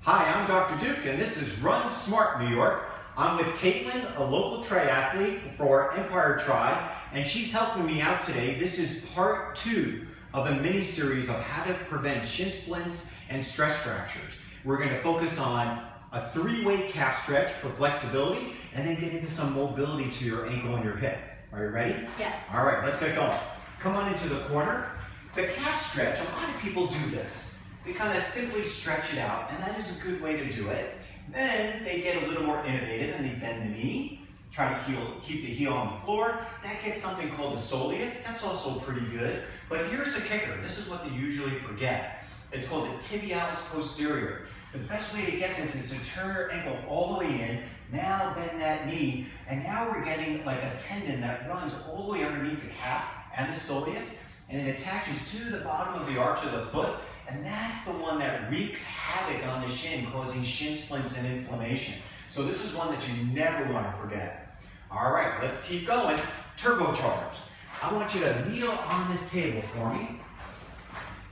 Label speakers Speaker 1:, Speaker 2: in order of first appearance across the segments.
Speaker 1: Hi, I'm Dr. Duke, and this is Run Smart New York. I'm with Caitlin, a local triathlete for Empire Tri, and she's helping me out today. This is part 2 of a mini-series of how to prevent shin splints and stress fractures. We're going to focus on a 3-way calf stretch for flexibility, and then get into some mobility to your ankle and your hip. Are you ready?
Speaker 2: Yes.
Speaker 1: All right, let's get going. Come on into the corner. The calf stretch, a lot of people do this. They kind of simply stretch it out, and that is a good way to do it. Then they get a little more innovative and they bend the knee, try to keep the heel on the floor. That gets something called the soleus. That's also pretty good. But here's the kicker. This is what they usually forget. It's called the tibialis posterior. The best way to get this is to turn your ankle all the way in, now bend that knee, and now we're getting like a tendon that runs all the way underneath the calf and the soleus, and it attaches to the bottom of the arch of the foot, and that's the one that wreaks havoc on the shin, causing shin splints and inflammation. So this is one that you never want to forget. All right, let's keep going. Turbocharged. I want you to kneel on this table for me,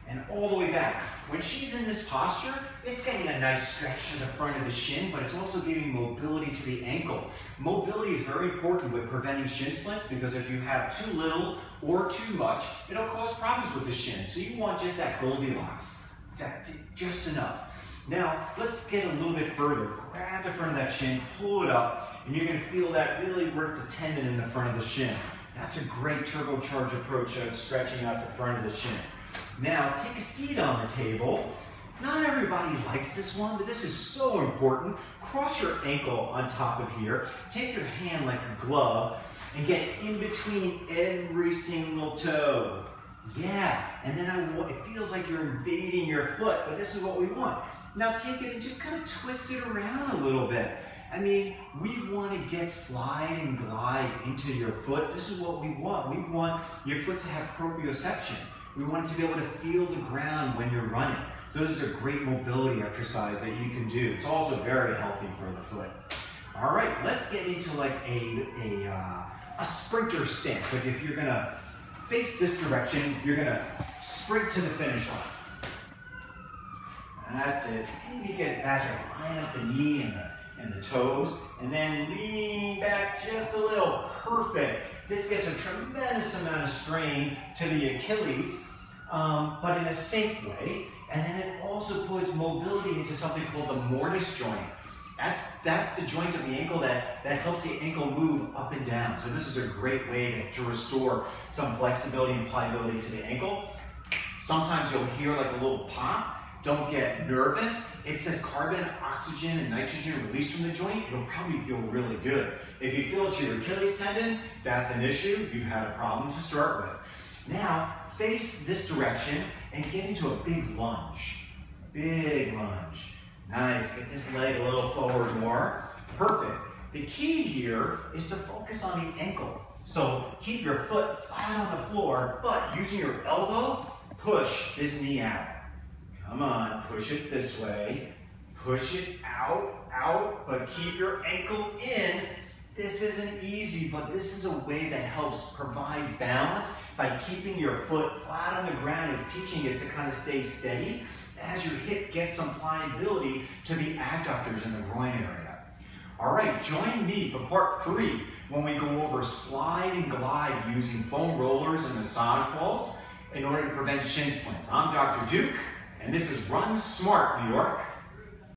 Speaker 1: and all the way back. When she's in this posture, it's getting a nice stretch to the front of the shin, but it's also giving mobility to the ankle. Mobility is very important with preventing shin splints, because if you have too little or too much, it'll cause problems with the shin. So you want just that Goldilocks, just enough. Now, let's get a little bit further. Grab the front of that shin, pull it up, and you're gonna feel that really work the tendon in the front of the shin. That's a great turbocharged approach at stretching out the front of the shin. Now, take a seat on the table. Not everybody likes this one, but this is so important. Cross your ankle on top of here. Take your hand like a glove and get in between every single toe. Yeah, and then it feels like you're invading your foot, but this is what we want. Now take it and just kind of twist it around a little bit. I mean, we want to get slide and glide into your foot. This is what we want. We want your foot to have proprioception. We want it to be able to feel the ground when you're running. So this is a great mobility exercise that you can do. It's also very healthy for the foot. All right, let's get into like a sprinter stance. Like if you're gonna face this direction, you're gonna sprint to the finish line. That's it. Maybe get that, line up the knee and the toes, and then lean back just a little. Perfect. This gets a tremendous amount of strain to the Achilles, but in a safe way. And then it also puts mobility into something called the mortise joint. That's the joint of the ankle that helps the ankle move up and down. So this is a great way to restore some flexibility and pliability to the ankle. Sometimes you'll hear like a little pop. Don't get nervous. It says carbon, oxygen, and nitrogen released from the joint. You'll probably feel really good. If you feel it to your Achilles tendon, that's an issue. You've had a problem to start with. Now, face this direction and get into a big lunge. Big lunge. Nice. Get this leg a little forward more. Perfect. The key here is to focus on the ankle. So keep your foot flat on the floor, but using your elbow, push this knee out. Come on, push it this way. Push it out, but keep your ankle in. This isn't easy, but this is a way that helps provide balance by keeping your foot flat on the ground. It's teaching it to kind of stay steady as your hip gets some pliability to the adductors in the groin area. All right, join me for part 3 when we go over slide and glide using foam rollers and massage balls in order to prevent shin splints. I'm Dr. Duke, and this is Run Smart New York.